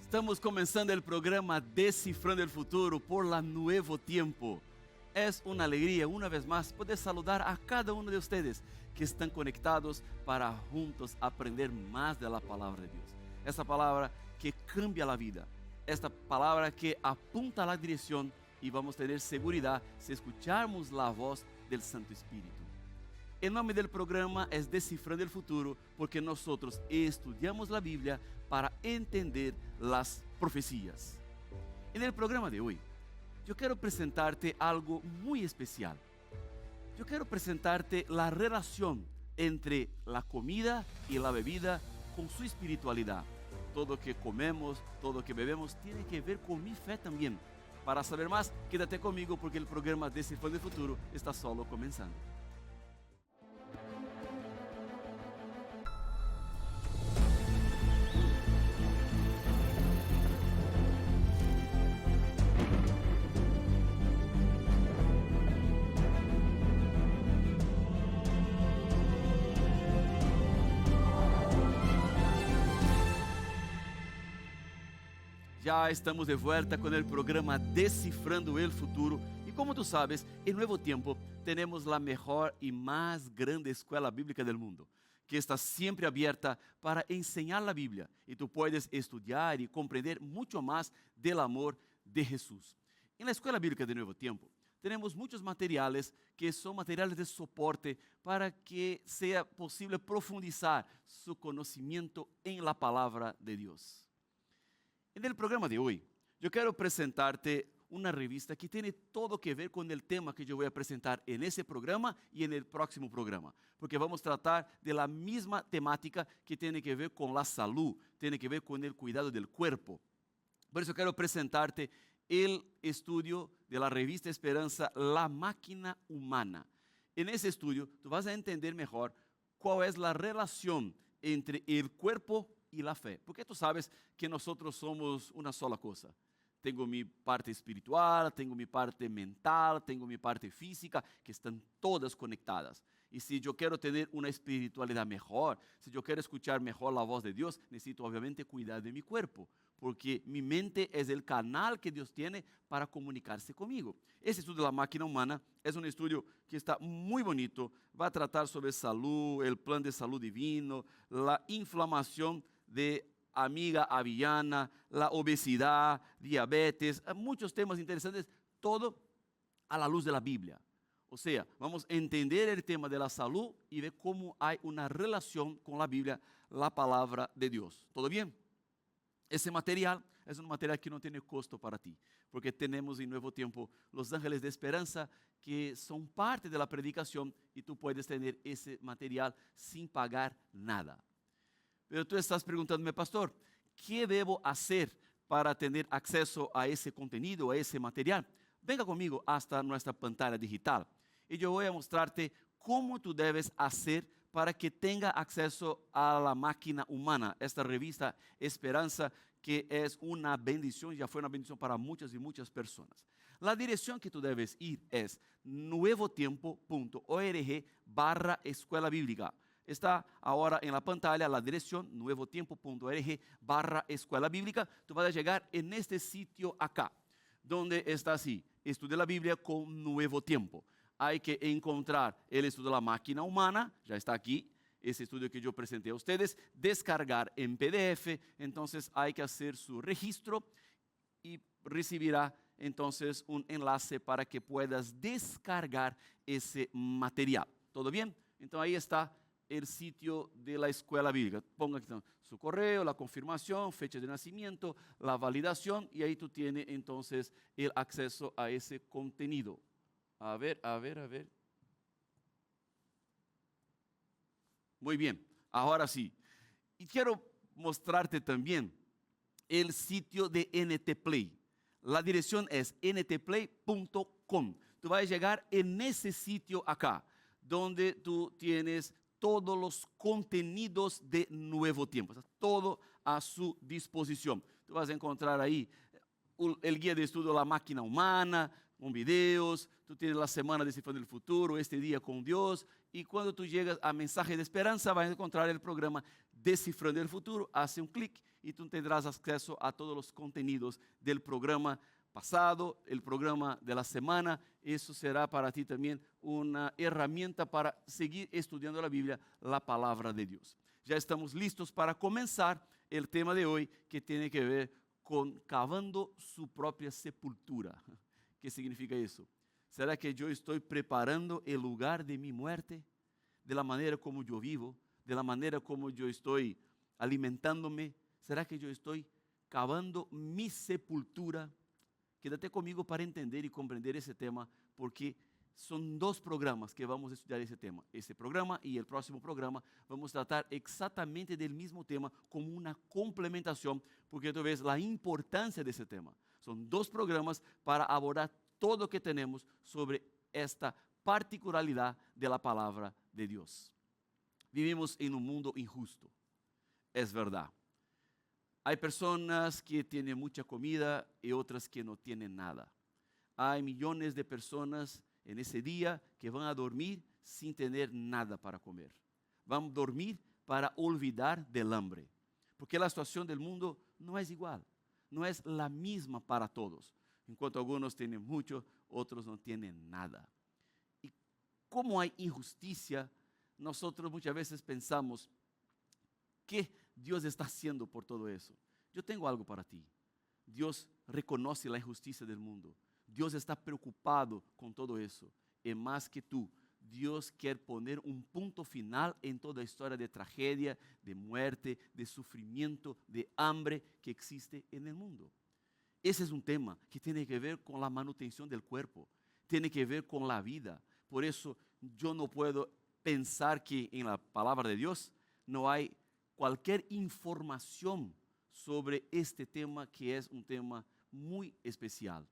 Estamos comenzando el programa Descifrando el Futuro por la Nuevo Tiempo. Es una alegría, una vez más, poder saludar a cada uno de ustedes que están conectados para juntos aprender más de la palabra de Dios. Esta palabra que cambia la vida, esta palabra que apunta a la dirección y vamos a tener seguridad si escucharmos la voz del Santo Espíritu. El nombre del programa es Descifrando el Futuro porque nosotros estudiamos la Biblia para entender las profecías. En el programa de hoy, yo quiero presentarte algo muy especial. Yo quiero presentarte la relación entre la comida y la bebida con su espiritualidad. Todo lo que comemos, todo lo que bebemos tiene que ver con mi fe también. Para saber más, quédate conmigo porque el programa Descifrando el Futuro está solo comenzando. Ya estamos de vuelta con el programa Descifrando el Futuro y como tú sabes, en Nuevo Tiempo tenemos la mejor y más grande escuela bíblica del mundo, que está siempre abierta para enseñar la Biblia y tú puedes estudiar y comprender mucho más del amor de Jesús. En la escuela bíblica de Nuevo Tiempo tenemos muchos materiales que son materiales de soporte para que sea posible profundizar su conocimiento en la palabra de Dios. En el programa de hoy, yo quiero presentarte una revista que tiene todo que ver con el tema que yo voy a presentar en ese programa y en el próximo programa, porque vamos a tratar de la misma temática que tiene que ver con la salud, tiene que ver con el cuidado del cuerpo. Por eso quiero presentarte el estudio de la revista Esperanza, La Máquina Humana. En ese estudio, tú vas a entender mejor cuál es la relación entre el cuerpo y la fe, porque tú sabes que nosotros somos una sola cosa. Tengo mi parte espiritual, tengo mi parte mental, tengo mi parte física, que están todas conectadas. Y si yo quiero tener una espiritualidad mejor, si yo quiero escuchar mejor la voz de Dios, necesito obviamente cuidar de mi cuerpo, porque mi mente es el canal que Dios tiene para comunicarse conmigo. Este estudio de la máquina humana es un estudio que está muy bonito, va a tratar sobre salud, el plan de salud divino, la inflamación de amiga avellana, la obesidad, diabetes, muchos temas interesantes, todo a la luz de la Biblia. O sea, vamos a entender el tema de la salud y ver cómo hay una relación con la Biblia, la palabra de Dios. ¿Todo bien? Ese material es un material que no tiene costo para ti, porque tenemos en Nuevo Tiempo los ángeles de esperanza que son parte de la predicación y tú puedes tener ese material sin pagar nada. Pero tú estás preguntándome, pastor, ¿qué debo hacer para tener acceso a ese contenido, a ese material? Venga conmigo hasta nuestra pantalla digital y yo voy a mostrarte cómo tú debes hacer para que tenga acceso a la máquina humana, esta revista Esperanza, que es una bendición, ya fue una bendición para muchas y muchas personas. La dirección que tú debes ir es nuevotiempo.org/escuela bíblica. Está ahora en la pantalla la dirección nuevotiempo.org/escuela bíblica. Tú vas a llegar en este sitio acá, donde está así, estudia la Biblia con Nuevo Tiempo. Hay que encontrar el estudio de la máquina humana, ya está aquí, ese estudio que yo presenté a ustedes, descargar en PDF, entonces hay que hacer su registro y recibirá entonces un enlace para que puedas descargar ese material. ¿Todo bien? Entonces ahí está el sitio de la escuela bíblica. Ponga aquí su correo, la confirmación, fecha de nacimiento, la validación y ahí tú tienes entonces el acceso a ese contenido. A ver. Muy bien, ahora sí. Y quiero mostrarte también el sitio de NT Play. La dirección es ntplay.com. Tú vas a llegar en ese sitio acá, donde tú tienes todos los contenidos de Nuevo Tiempo, todo a su disposición. Tú vas a encontrar ahí el guía de estudio La Máquina Humana, con videos, tú tienes la semana Descifrando el Futuro, este día con Dios, y cuando tú llegas a Mensaje de Esperanza vas a encontrar el programa Descifrando el Futuro, hace un clic y tú tendrás acceso a todos los contenidos del programa pasado, el programa de la semana. Eso será para ti también una herramienta para seguir estudiando la Biblia, la palabra de Dios. Ya estamos listos para comenzar el tema de hoy, que tiene que ver con cavando su propia sepultura. ¿Qué significa eso? ¿Será que yo estoy preparando el lugar de mi muerte? De la manera como yo vivo, de la manera como yo estoy alimentándome. ¿Será que yo estoy cavando mi sepultura? Quédate conmigo para entender y comprender ese tema, porque son dos programas que vamos a estudiar ese tema. Este programa y el próximo programa vamos a tratar exactamente del mismo tema como una complementación, porque tú ves la importancia de ese tema. Son dos programas para abordar todo lo que tenemos sobre esta particularidad de la palabra de Dios. Vivimos en un mundo injusto, es verdad. Hay personas que tienen mucha comida y otras que no tienen nada. Hay millones de personas en ese día que van a dormir sin tener nada para comer. Van a dormir para olvidar del hambre. Porque la situación del mundo no es igual, no es la misma para todos. En cuanto algunos tienen mucho, otros no tienen nada. Y como hay injusticia, nosotros muchas veces pensamos, ¿qué Dios está haciendo por todo eso? Yo tengo algo para ti. Dios reconoce la injusticia del mundo. Dios está preocupado con todo eso. Y más que tú, Dios quiere poner un punto final en toda historia de tragedia, de muerte, de sufrimiento, de hambre que existe en el mundo. Ese es un tema que tiene que ver con la manutención del cuerpo, tiene que ver con la vida. Por eso yo no puedo pensar que en la palabra de Dios no hay cualquier información sobre este tema, que es un tema muy especial.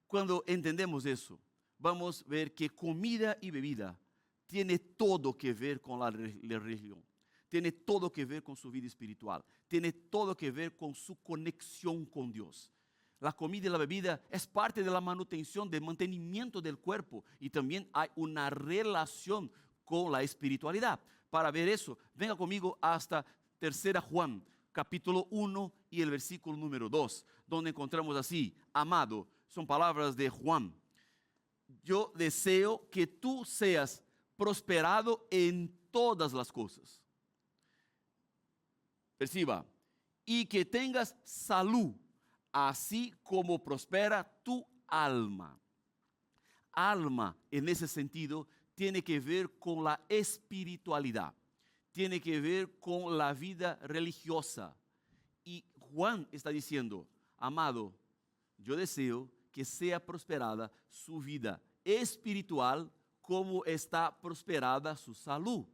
Cuando entendemos eso, vamos a ver que comida y bebida tiene todo que ver con la religión, tiene todo que ver con su vida espiritual, tiene todo que ver con su conexión con Dios. La comida y la bebida es parte de la manutención, del mantenimiento del cuerpo, y también hay una relación con la espiritualidad. Para ver eso, venga conmigo hasta 3 Juan, capítulo 1 y el versículo número 2, donde encontramos así: amado, son palabras de Juan, yo deseo que tú seas prosperado en todas las cosas. Perciba, y que tengas salud, así como prospera tu alma. Alma, en ese sentido, tiene que ver con la espiritualidad, tiene que ver con la vida religiosa. Y Juan está diciendo, amado, yo deseo que sea prosperada su vida espiritual como está prosperada su salud.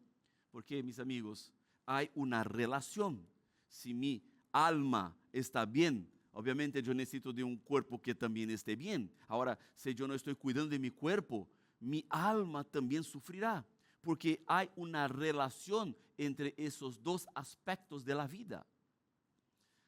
Porque, mis amigos, hay una relación. Si mi alma está bien, obviamente yo necesito de un cuerpo que también esté bien. Ahora, si yo no estoy cuidando de mi cuerpo, mi alma también sufrirá, porque hay una relación entre esos dos aspectos de la vida.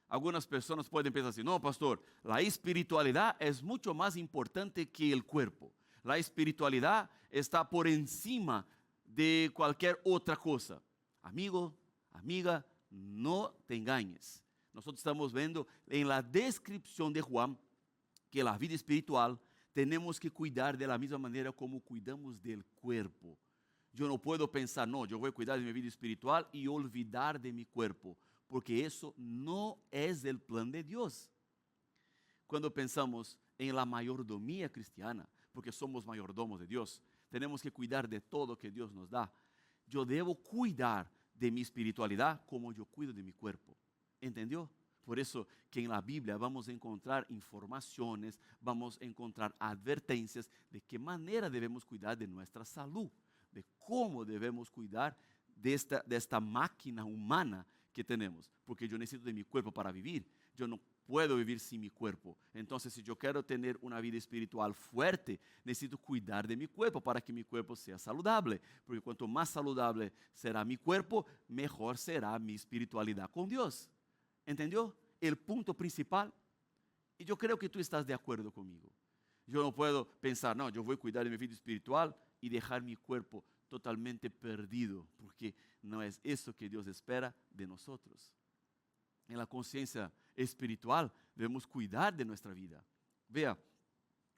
Algunas personas pueden pensar así, no, pastor, la espiritualidad es mucho más importante que el cuerpo. La espiritualidad está por encima de cualquier otra cosa. Amigo, amiga, no te engañes. Nosotros estamos viendo en la descripción de Juan que la vida espiritual tenemos que cuidar de la misma manera como cuidamos del cuerpo. Yo no puedo pensar, no, yo voy a cuidar de mi vida espiritual y olvidar de mi cuerpo, porque eso no es el plan de Dios. Cuando pensamos en la mayordomía cristiana, porque somos mayordomos de Dios, tenemos que cuidar de todo que Dios nos da. Yo debo cuidar de mi espiritualidad como yo cuido de mi cuerpo. ¿Entendió? Por eso que en la Biblia vamos a encontrar informaciones, vamos a encontrar advertencias de qué manera debemos cuidar de nuestra salud, de cómo debemos cuidar de esta máquina humana que tenemos, porque yo necesito de mi cuerpo para vivir. Yo no puedo vivir sin mi cuerpo. Entonces, si yo quiero tener una vida espiritual fuerte, necesito cuidar de mi cuerpo para que mi cuerpo sea saludable, porque cuanto más saludable será mi cuerpo, mejor será mi espiritualidad con Dios. ¿Entendió? El punto principal. Y yo creo que tú estás de acuerdo conmigo. Yo no puedo pensar, no, yo voy a cuidar de mi vida espiritual y dejar mi cuerpo totalmente perdido, porque no es eso que Dios espera de nosotros. En la conciencia espiritual debemos cuidar de nuestra vida. Vea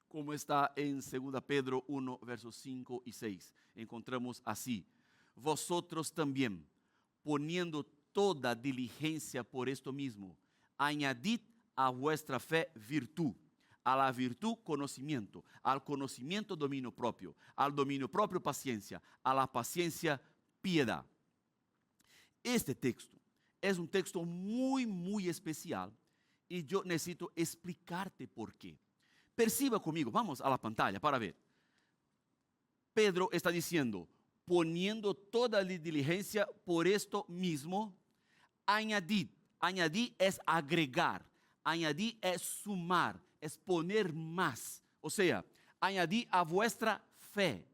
cómo está en 2 Pedro 1, versos 5 y 6. Encontramos así: vosotros también, poniendo toda diligencia por esto mismo, añadid a vuestra fe virtud, a la virtud conocimiento, al conocimiento dominio propio, al dominio propio paciencia, a la paciencia piedad. Este texto es un texto muy especial y yo necesito explicarte por qué. Perciba conmigo, vamos a la pantalla para ver. Pedro está diciendo, poniendo toda diligencia por esto mismo, añadid. Añadir es agregar, añadir es sumar, es poner más. O sea, añadir a vuestra fe.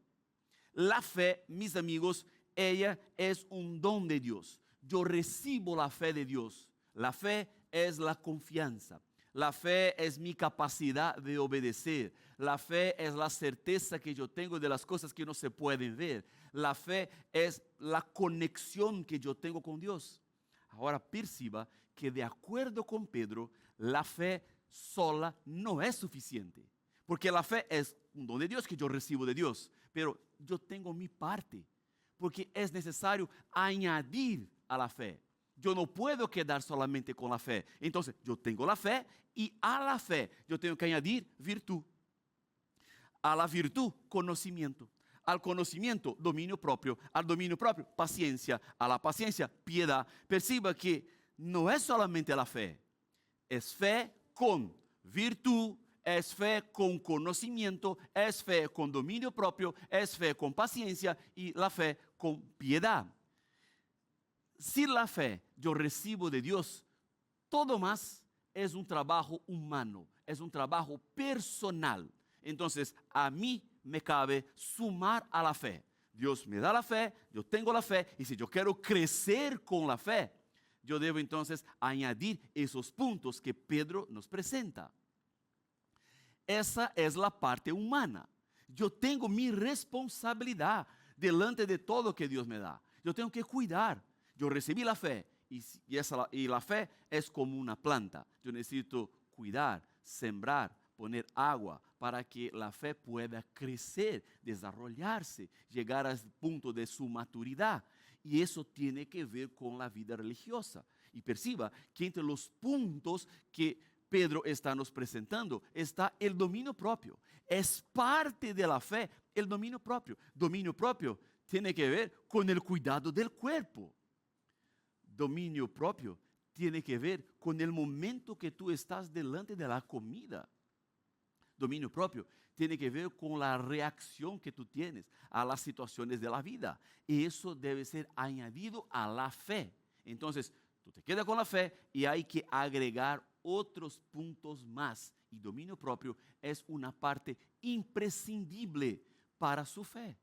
La fe, mis amigos, ella es un don de Dios. Yo recibo la fe de Dios. La fe es la confianza. La fe es mi capacidad de obedecer. La fe es la certeza que yo tengo de las cosas que no se pueden ver. La fe es la conexión que yo tengo con Dios. Ahora perciba que de acuerdo con Pedro, la fe sola no es suficiente. Porque la fe es un don de Dios que yo recibo de Dios. Pero yo tengo mi parte. Porque es necesario añadir a la fe. Yo no puedo quedar solamente con la fe. Entonces, yo tengo la fe y a la fe yo tengo que añadir virtud. A la virtud, conocimiento. Al conocimiento, dominio propio. Al dominio propio, paciencia. A la paciencia, piedad. Perciba que no es solamente la fe. Es fe con virtud, es fe con conocimiento, es fe con dominio propio, es fe con paciencia y la fe con piedad. Si la fe yo recibo de Dios, todo más es un trabajo humano, es un trabajo personal. Entonces, a mí me cabe sumar a la fe. Dios me da la fe, yo tengo la fe, y si yo quiero crecer con la fe, yo debo entonces añadir esos puntos que Pedro nos presenta. Esa es la parte humana. Yo tengo mi responsabilidad delante de todo que Dios me da. Yo tengo que cuidar. Yo recibí la fe y la fe es como una planta. Yo necesito cuidar, sembrar, poner agua para que la fe pueda crecer, desarrollarse, llegar al punto de su maturidad. Y eso tiene que ver con la vida religiosa. Y perciba que entre los puntos que Pedro está nos presentando está el dominio propio. Es parte de la fe el dominio propio. Dominio propio tiene que ver con el cuidado del cuerpo. Dominio propio tiene que ver con el momento que tú estás delante de la comida. Dominio propio tiene que ver con la reacción que tú tienes a las situaciones de la vida. Y eso debe ser añadido a la fe. Entonces, tú te quedas con la fe y hay que agregar otros puntos más. Y dominio propio es una parte imprescindible para su fe.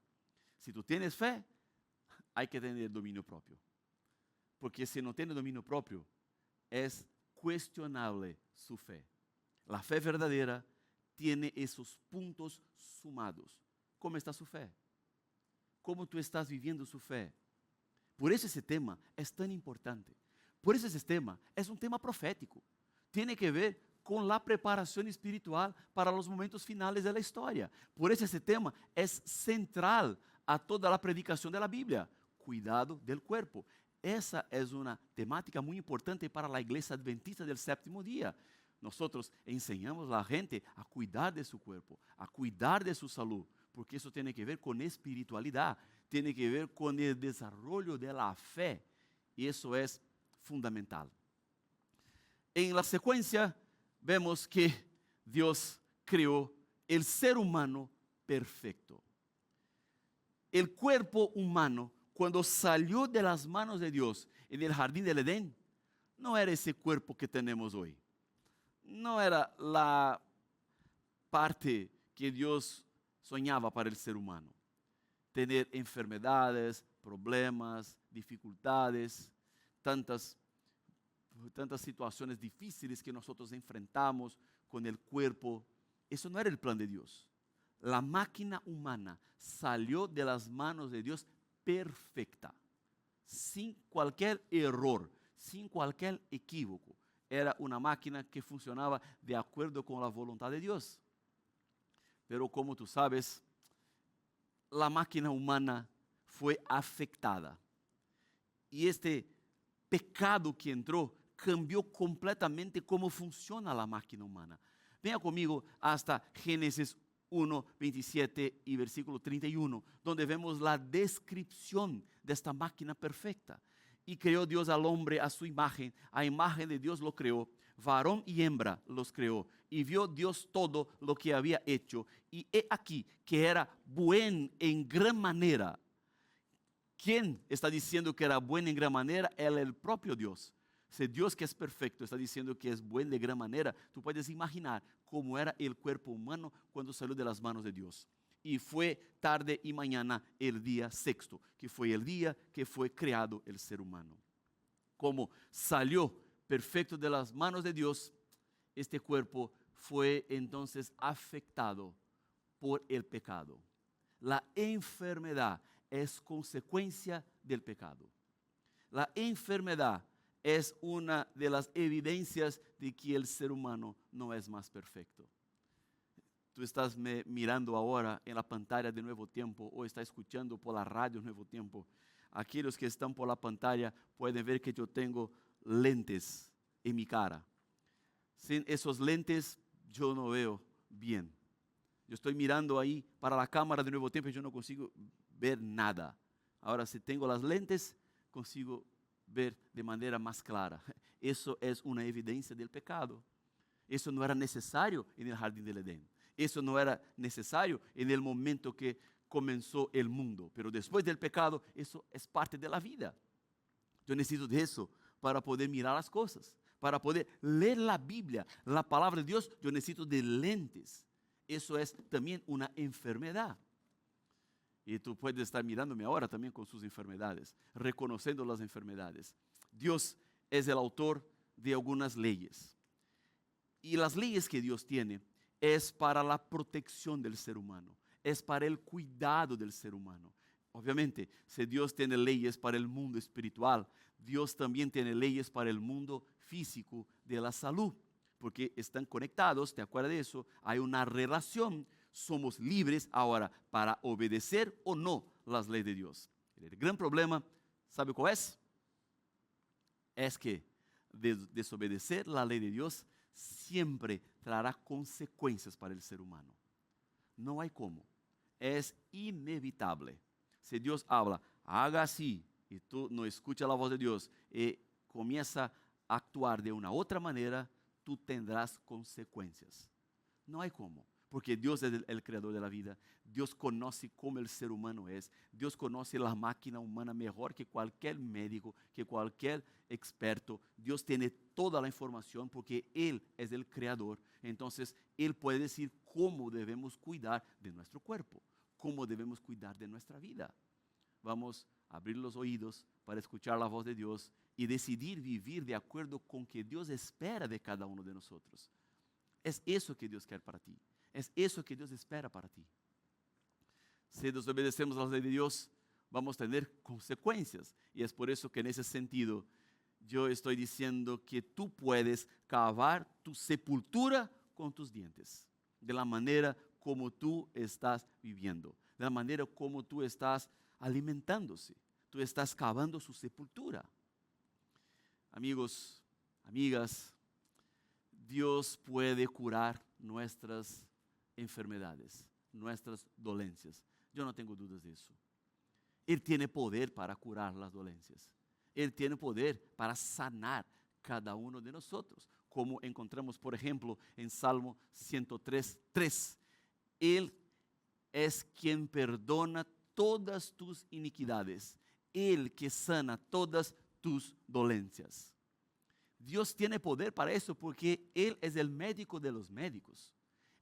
Si tú tienes fe, hay que tener dominio propio. Porque si no tiene dominio propio, es cuestionable su fe. La fe verdadera tiene esos puntos sumados. ¿Cómo está su fe? ¿Cómo tú estás viviendo su fe? Por eso ese tema es tan importante. Por eso ese tema es un tema profético. Tiene que ver con la preparación espiritual para los momentos finales de la historia. Por eso ese tema es central a toda la predicación de la Biblia. Cuidado del cuerpo. Esa es una temática muy importante para la iglesia adventista del séptimo día. Nosotros enseñamos a la gente a cuidar de su cuerpo, a cuidar de su salud, porque eso tiene que ver con espiritualidad, tiene que ver con el desarrollo de la fe, y eso es fundamental. En la secuencia vemos que Dios creó el ser humano perfecto. El cuerpo humano, cuando salió de las manos de Dios en el jardín del Edén, no era ese cuerpo que tenemos hoy. No era la parte que Dios soñaba para el ser humano. Tener enfermedades, problemas, dificultades, tantas situaciones difíciles que nosotros enfrentamos con el cuerpo. Eso no era el plan de Dios. la máquina humana salió de las manos de Dios perfecta, sin cualquier error, sin cualquier equívoco. Era una máquina que funcionaba de acuerdo con la voluntad de Dios. Pero como tú sabes, la máquina humana fue afectada. Y este pecado que entró cambió completamente cómo funciona la máquina humana. Venga conmigo hasta Génesis 1, 27 y versículo 31, donde vemos la descripción de esta máquina perfecta. Y creó Dios al hombre a su imagen, a imagen de Dios lo creó, varón y hembra los creó. Y vio Dios todo lo que había hecho, y he aquí que era buen en gran manera. ¿Quién está diciendo que era bueno en gran manera? El propio Dios. Si Dios, que es perfecto, está diciendo que es bueno de gran manera, tú puedes imaginar cómo era el cuerpo humano cuando salió de las manos de Dios. Y fue tarde y mañana el día sexto, que fue el día que fue creado el ser humano. Como salió perfecto de las manos de Dios, este cuerpo fue entonces afectado por el pecado. La enfermedad es consecuencia del pecado. La enfermedad es una de las evidencias de que el ser humano no es más perfecto. Tú estás mirando ahora en la pantalla de Nuevo Tiempo o estás escuchando por la radio Nuevo Tiempo. Aquellos que están por la pantalla pueden ver que yo tengo lentes en mi cara. Sin esos lentes yo no veo bien. Yo estoy mirando ahí para la cámara de Nuevo Tiempo y yo no consigo ver nada. Ahora, si tengo las lentes, consigo ver de manera más clara. Eso es una evidencia del pecado. Eso no era necesario en el jardín del Edén. Eso no era necesario en el momento que comenzó el mundo. Pero después del pecado, eso es parte de la vida. Yo necesito de eso para poder mirar las cosas, para poder leer la Biblia, la palabra de Dios. Yo necesito de lentes. Eso es también una enfermedad. Y tú puedes estar mirándome ahora también con sus enfermedades, reconociendo las enfermedades. Dios es el autor de algunas leyes. Y las leyes que Dios tiene es para la protección del ser humano, es para el cuidado del ser humano. Obviamente, si Dios tiene leyes para el mundo espiritual, Dios también tiene leyes para el mundo físico de la salud, porque están conectados. ¿Te acuerdas de eso? Hay una relación. Somos libres ahora para obedecer o no las leyes de Dios. El gran problema, ¿sabe cuál es? Es que desobedecer la ley de Dios siempre traerá consecuencias para el ser humano. No hay cómo. Es inevitable. Si Dios habla, haga así, y tú no escuchas la voz de Dios y comienza a actuar de una otra manera, tú tendrás consecuencias. No hay cómo. Porque Dios es el creador de la vida. Dios conoce cómo el ser humano es. Dios conoce la máquina humana mejor que cualquier médico, que cualquier experto. Dios tiene toda la información porque Él es el creador. Entonces, Él puede decir cómo debemos cuidar de nuestro cuerpo, cómo debemos cuidar de nuestra vida. Vamos a abrir los oídos para escuchar la voz de Dios y decidir vivir de acuerdo con que Dios espera de cada uno de nosotros. Es eso que Dios quiere para ti. Es eso que Dios espera para ti. Si desobedecemos la ley de Dios, vamos a tener consecuencias. Y es por eso que en ese sentido yo estoy diciendo que tú puedes cavar tu sepultura con tus dientes. De la manera como tú estás viviendo. De la manera como tú estás alimentándose. Tú estás cavando su sepultura. Amigos, amigas, Dios puede curar nuestras enfermedades, nuestras dolencias. Yo no tengo dudas de eso. Él tiene poder para curar las dolencias. Él tiene poder para sanar cada uno de nosotros. Como encontramos, por ejemplo, en Salmo 103:3. Él es quien perdona todas tus iniquidades. Él que sana todas tus dolencias. Dios tiene poder para eso porque Él es el médico de los médicos.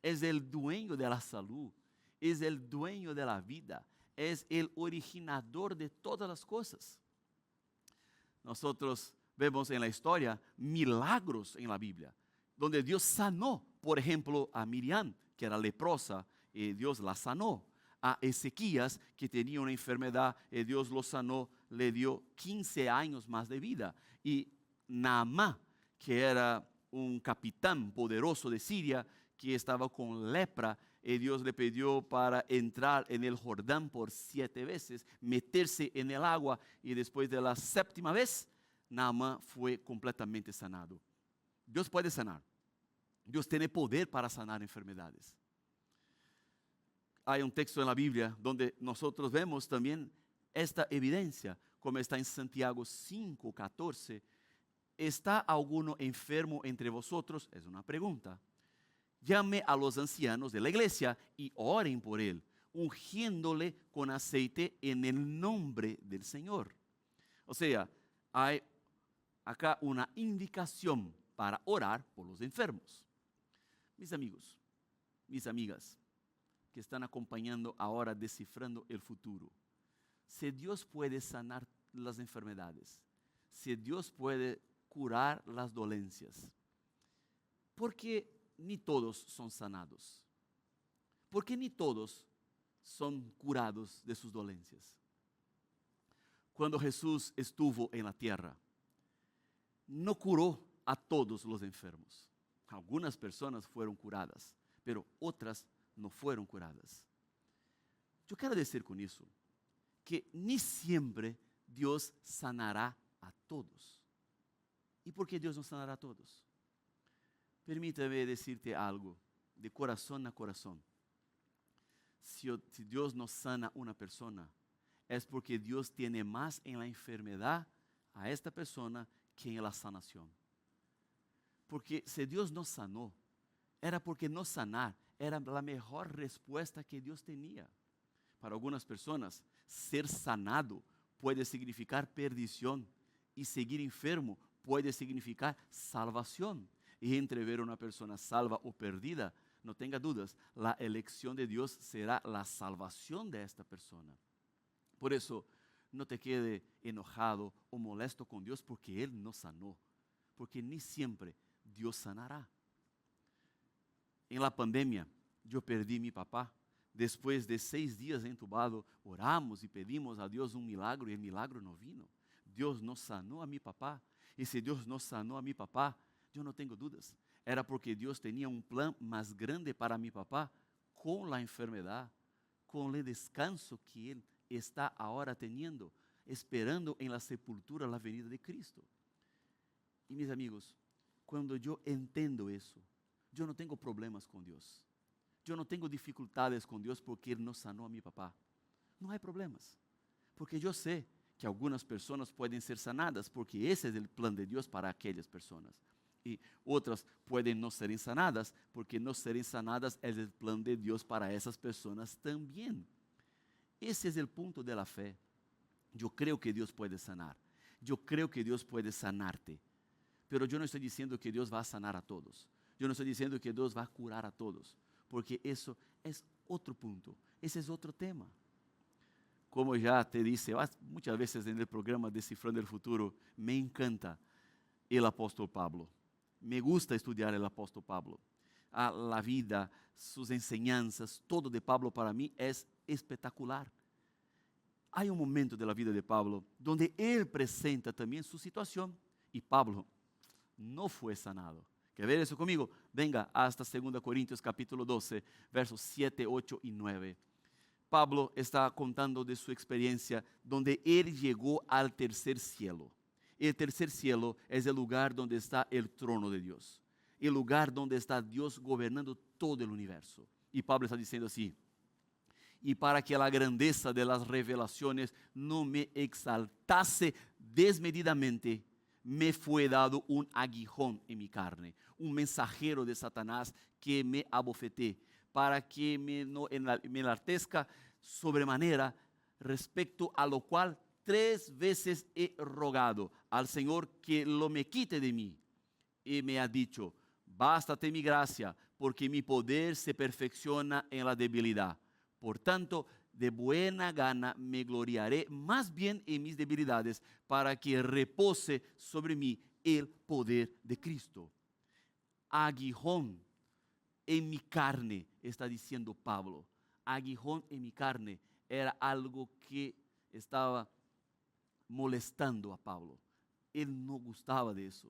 Es el dueño de la salud, es el dueño de la vida, es el originador de todas las cosas. Nosotros vemos en la historia milagros en la Biblia, donde Dios sanó, por ejemplo, a Miriam, que era leprosa, Dios la sanó. A Ezequías, que tenía una enfermedad, Dios lo sanó, le dio 15 años más de vida. Y Naamán, que era un capitán poderoso de Siria, que estaba con lepra, Dios le pidió para entrar en el Jordán por 7 veces, meterse en el agua, y después de la 7ª vez, Naamán fue completamente sanado. Dios puede sanar. Dios tiene poder para sanar enfermedades. Hay un texto en la Biblia donde nosotros vemos también esta evidencia, como está en Santiago 5:14. ¿Está alguno enfermo entre vosotros? Es una pregunta. Llame a los ancianos de la iglesia y oren por él, ungiéndole con aceite en el nombre del Señor. O sea, hay acá una indicación para orar por los enfermos. Mis amigos, mis amigas, que están acompañando ahora Descifrando el Futuro. Si Dios puede sanar las enfermedades, si Dios puede curar las dolencias, ¿por qué ni todos son sanados? ¿Por qué ni todos son curados de sus dolencias? Cuando Jesús estuvo en la tierra, no curó a todos los enfermos. Algunas personas fueron curadas, pero otras no fueron curadas. Yo quiero decir con eso que ni siempre Dios sanará a todos. ¿Y por qué Dios no sanará a todos? Permítame decirte algo de corazón a corazón. Si Dios no sana a una persona, es porque Dios tiene más en la enfermedad a esta persona que en la sanación. Porque si Dios no sanó, era porque no sanar era la mejor respuesta que Dios tenía. Para algunas personas, ser sanado puede significar perdición, y seguir enfermo puede significar salvación. Y entre ver una persona salva o perdida, no tenga dudas, la elección de Dios será la salvación de esta persona. Por eso, no te quede enojado o molesto con Dios porque Él no sanó, porque ni siempre Dios sanará. En la pandemia, yo perdí a mi papá. Después de 6 días entubado, oramos y pedimos a Dios un milagro, y el milagro no vino. Dios no sanó a mi papá. Y si Dios no sanó a mi papá, yo no tengo dudas, era porque Dios tenía un plan más grande para mi papá, con la enfermedad, con el descanso que él está ahora teniendo, esperando en la sepultura la venida de Cristo. Y mis amigos, cuando yo entiendo eso, yo no tengo problemas con Dios. Yo no tengo dificultades con Dios porque Él no sanó a mi papá. No hay problemas, porque yo sé que algunas personas pueden ser sanadas, porque ese es el plan de Dios para aquellas personas. Y otras pueden no ser sanadas, porque no ser sanadas es el plan de Dios para esas personas también. Ese es el punto de la fe. Yo creo que Dios puede sanar. Yo creo que Dios puede sanarte. Pero yo no estoy diciendo que Dios va a sanar a todos. Yo no estoy diciendo que Dios va a curar a todos, porque eso es otro punto. Ese es otro tema. Como ya te dije muchas veces en el programa Descifrando el Futuro, me encanta el apóstol Pablo. Me gusta estudiar el apóstol Pablo. La vida, sus enseñanzas, todo de Pablo para mí es espectacular. Hay un momento de la vida de Pablo donde él presenta también su situación y Pablo no fue sanado. ¿Quer ver eso conmigo? Venga hasta 2 Corintios capítulo 12, versos 7, 8 y 9. Pablo está contando de su experiencia donde él llegó al tercer cielo. El tercer cielo es el lugar donde está el trono de Dios, el lugar donde está Dios gobernando todo el universo. Y Pablo está diciendo así: y para que la grandeza de las revelaciones no me exaltase desmedidamente, me fue dado un aguijón en mi carne, un mensajero de Satanás que me abofeté, para que me enaltezca sobremanera, respecto a lo cual 3 veces he rogado al Señor que lo me quite de mí. Y me ha dicho: bástate mi gracia, porque mi poder se perfecciona en la debilidad. Por tanto, de buena gana me gloriaré más bien en mis debilidades, para que repose sobre mí el poder de Cristo. Aguijón en mi carne, está diciendo Pablo. Aguijón en mi carne era algo que estaba molestando a Pablo. Él no gustaba de eso.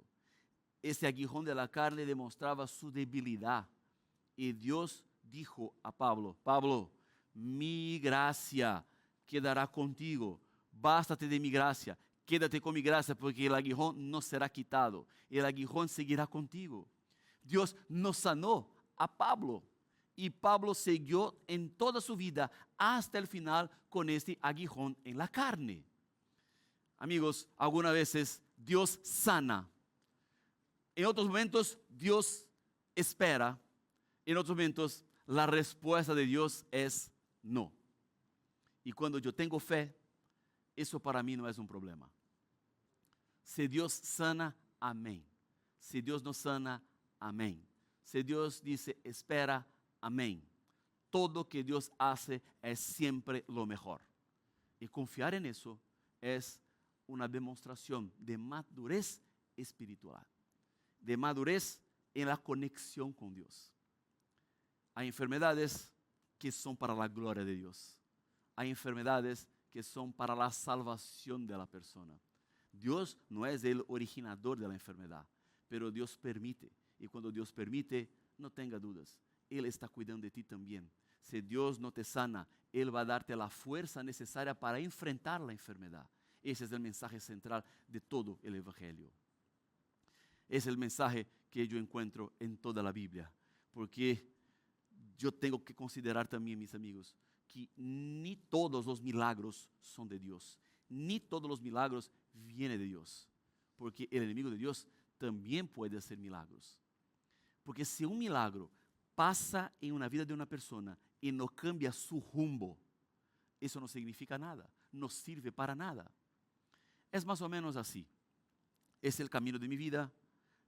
Ese aguijón de la carne demostraba su debilidad. Y Dios dijo a Pablo, Pablo, mi gracia quedará contigo. Bástate de mi gracia. Quédate con mi gracia porque el aguijón no será quitado. El aguijón seguirá contigo. Dios nos sanó a Pablo. Y Pablo siguió en toda su vida hasta el final con este aguijón en la carne. Amigos, algunas veces Dios sana. En otros momentos Dios espera. En otros momentos la respuesta de Dios es no. Y cuando yo tengo fe, eso para mí no es un problema. Si Dios sana, amén. Si Dios no sana, amén. Si Dios dice espera, amén. Todo que Dios hace es siempre lo mejor. Y confiar en eso es una demostración de madurez espiritual, de madurez en la conexión con Dios. Hay enfermedades que son para la gloria de Dios. Hay enfermedades que son para la salvación de la persona. Dios no es el originador de la enfermedad, pero Dios permite. Y cuando Dios permite, no tenga dudas, Él está cuidando de ti también. Si Dios no te sana, Él va a darte la fuerza necesaria para enfrentar la enfermedad. Ese es el mensaje central de todo el Evangelio. Es el mensaje que yo encuentro en toda la Biblia. Porque yo tengo que considerar también, mis amigos, que ni todos los milagros son de Dios. Ni todos los milagros vienen de Dios. Porque el enemigo de Dios también puede hacer milagros. Porque si un milagro pasa en una vida de una persona y no cambia su rumbo, eso no significa nada, no sirve para nada. Es más o menos así. Es el camino de mi vida.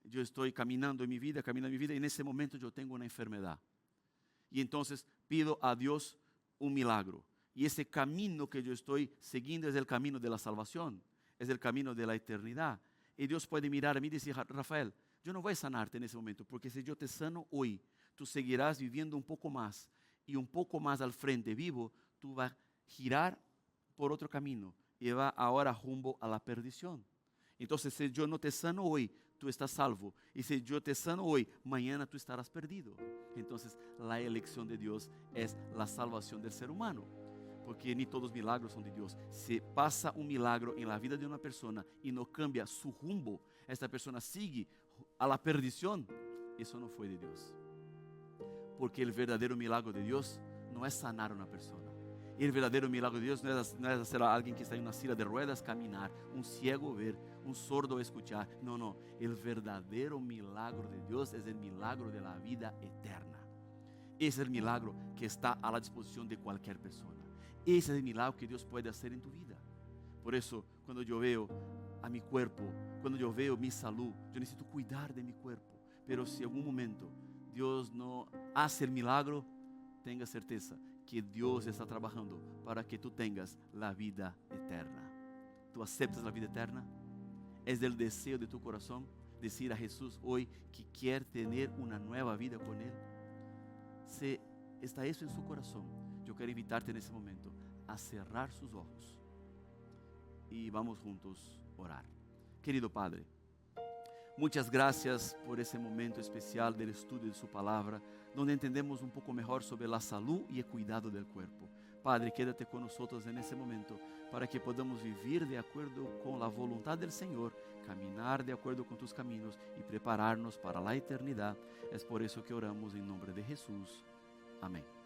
Yo estoy caminando en mi vida, y en ese momento yo tengo una enfermedad. Y entonces pido a Dios un milagro. Y ese camino que yo estoy siguiendo es el camino de la salvación, es el camino de la eternidad. Y Dios puede mirar a mí y decir, Rafael, yo no voy a sanarte en ese momento, porque si yo te sano hoy, tú seguirás viviendo un poco más, y un poco más al frente vivo, tú vas a girar por otro camino, y va ahora rumbo a la perdición. Entonces, si yo no te sano hoy, tú estás salvo. Y si yo te sano hoy, mañana tú estarás perdido. Entonces, la elección de Dios es la salvación del ser humano. Porque ni todos los milagros son de Dios. Si pasa un milagro en la vida de una persona y no cambia su rumbo, esta persona sigue a la perdición, eso no fue de Dios. Porque el verdadero milagro de Dios no es sanar a una persona. El verdadero milagro de Dios no es hacer a alguien que está en una silla de ruedas caminar, un ciego ver, un sordo escuchar. No, no. El verdadero milagro de Dios es el milagro de la vida eterna. Ese es el milagro que está a la disposición de cualquier persona. Ese es el milagro que Dios puede hacer en tu vida. Por eso, cuando yo veo a mi cuerpo, cuando yo veo mi salud, yo necesito cuidar de mi cuerpo. Pero si en algún momento Dios no hace el milagro, tenga certeza que Dios está trabajando para que tú tengas la vida eterna. ¿Tú aceptas la vida eterna? ¿Es el deseo de tu corazón decir a Jesús hoy que quiere tener una nueva vida con Él? Si está eso en su corazón, yo quiero invitarte en ese momento a cerrar sus ojos y vamos juntos a orar. Querido Padre, muchas gracias por ese momento especial del estudio de su palabra, donde entendemos un poco mejor sobre la salud y el cuidado del cuerpo. Padre, quédate con nosotros en ese momento para que podamos vivir de acuerdo con la voluntad del Señor, caminar de acuerdo con tus caminos y prepararnos para la eternidad. Es por eso que oramos en nombre de Jesús. Amén.